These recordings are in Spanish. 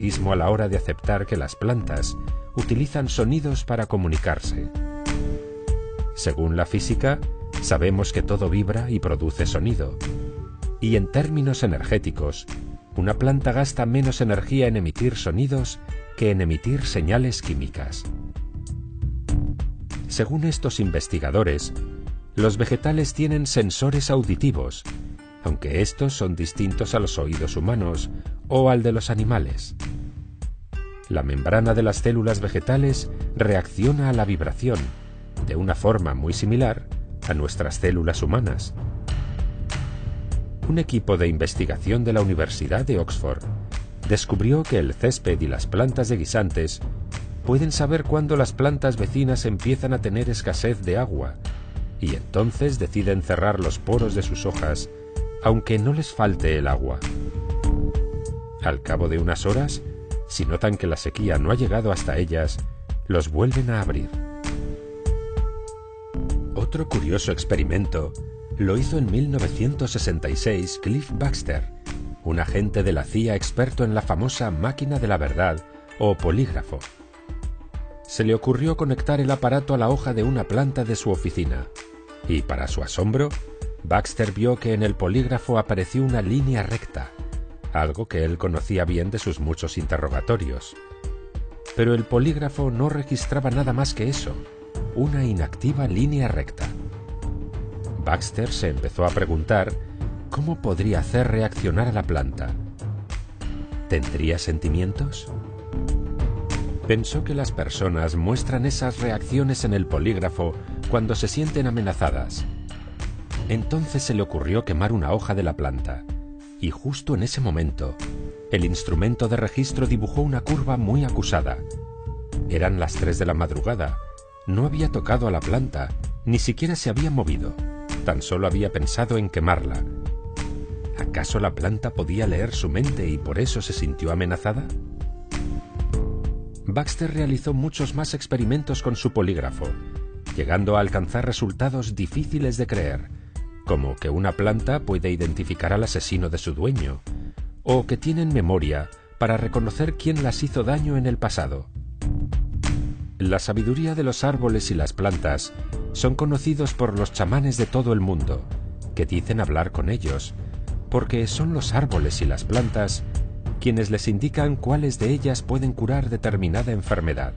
relativismo a la hora de aceptar que las plantas utilizan sonidos para comunicarse. Según la física, sabemos que todo vibra y produce sonido. Y en términos energéticos, una planta gasta menos energía en emitir sonidos que en emitir señales químicas. Según estos investigadores, los vegetales tienen sensores auditivos, aunque estos son distintos a los oídos humanos o al de los animales. La membrana de las células vegetales reacciona a la vibración, de una forma muy similar a nuestras células humanas. Un equipo de investigación de la Universidad de Oxford descubrió que el césped y las plantas de guisantes pueden saber cuándo las plantas vecinas empiezan a tener escasez de agua, y entonces deciden cerrar los poros de sus hojas, aunque no les falte el agua. Al cabo de unas horas, si notan que la sequía no ha llegado hasta ellas, los vuelven a abrir. Otro curioso experimento lo hizo en 1966 Cliff Baxter, un agente de la CIA experto en la famosa máquina de la verdad o polígrafo. Se le ocurrió conectar el aparato a la hoja de una planta de su oficina, y para su asombro, Baxter vio que en el polígrafo apareció una línea recta, algo que él conocía bien de sus muchos interrogatorios. Pero el polígrafo no registraba nada más que eso, una inactiva línea recta. Baxter se empezó a preguntar cómo podría hacer reaccionar a la planta. ¿Tendría sentimientos? Pensó que las personas muestran esas reacciones en el polígrafo cuando se sienten amenazadas. Entonces se le ocurrió quemar una hoja de la planta, y justo en ese momento, el instrumento de registro dibujó una curva muy acusada. Eran las 3 de la madrugada, no había tocado a la planta, ni siquiera se había movido, tan solo había pensado en quemarla. ¿Acaso la planta podía leer su mente y por eso se sintió amenazada? Baxter realizó muchos más experimentos con su polígrafo, llegando a alcanzar resultados difíciles de creer, como que una planta puede identificar al asesino de su dueño, o que tienen memoria para reconocer quién las hizo daño en el pasado. La sabiduría de los árboles y las plantas son conocidos por los chamanes de todo el mundo, que dicen hablar con ellos, porque son los árboles y las plantas quienes les indican cuáles de ellas pueden curar determinada enfermedad.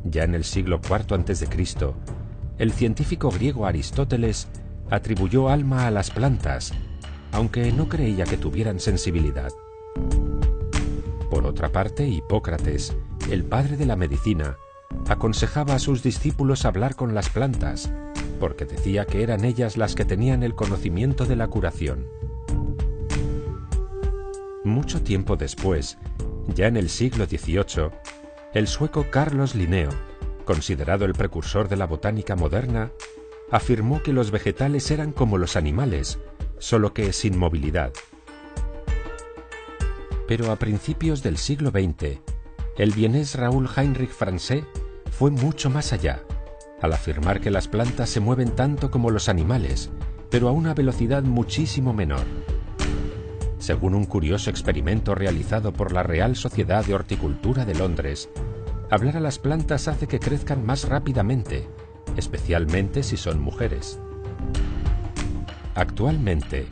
Ya en el siglo IV a.C., el científico griego Aristóteles atribuyó alma a las plantas, aunque no creía que tuvieran sensibilidad. Por otra parte, Hipócrates, el padre de la medicina, aconsejaba a sus discípulos hablar con las plantas, porque decía que eran ellas las que tenían el conocimiento de la curación. Mucho tiempo después, ya en el siglo XVIII, el sueco Carlos Linneo, considerado el precursor de la botánica moderna, afirmó que los vegetales eran como los animales, solo que sin movilidad. Pero a principios del siglo XX, el vienés Raoul Heinrich Francé fue mucho más allá, al afirmar que las plantas se mueven tanto como los animales, pero a una velocidad muchísimo menor. Según un curioso experimento realizado por la Real Sociedad de Horticultura de Londres, hablar a las plantas hace que crezcan más rápidamente, especialmente si son mujeres. Actualmente,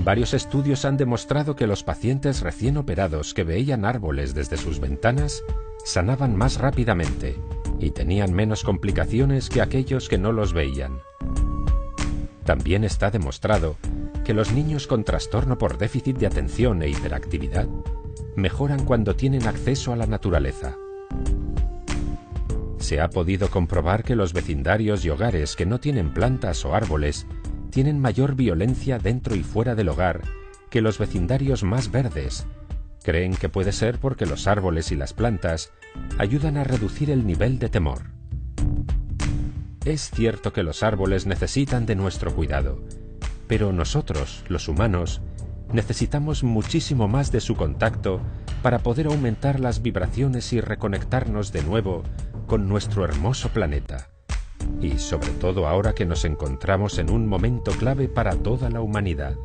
varios estudios han demostrado que los pacientes recién operados que veían árboles desde sus ventanas sanaban más rápidamente y tenían menos complicaciones que aquellos que no los veían. También está demostrado que los niños con trastorno por déficit de atención e hiperactividad mejoran cuando tienen acceso a la naturaleza. Se ha podido comprobar que los vecindarios y hogares que no tienen plantas o árboles tienen mayor violencia dentro y fuera del hogar que los vecindarios más verdes. Creen que puede ser porque los árboles y las plantas ayudan a reducir el nivel de temor. Es cierto que los árboles necesitan de nuestro cuidado, pero nosotros, los humanos, necesitamos muchísimo más de su contacto para poder aumentar las vibraciones y reconectarnos de nuevo con nuestro hermoso planeta. Y sobre todo ahora que nos encontramos en un momento clave para toda la humanidad.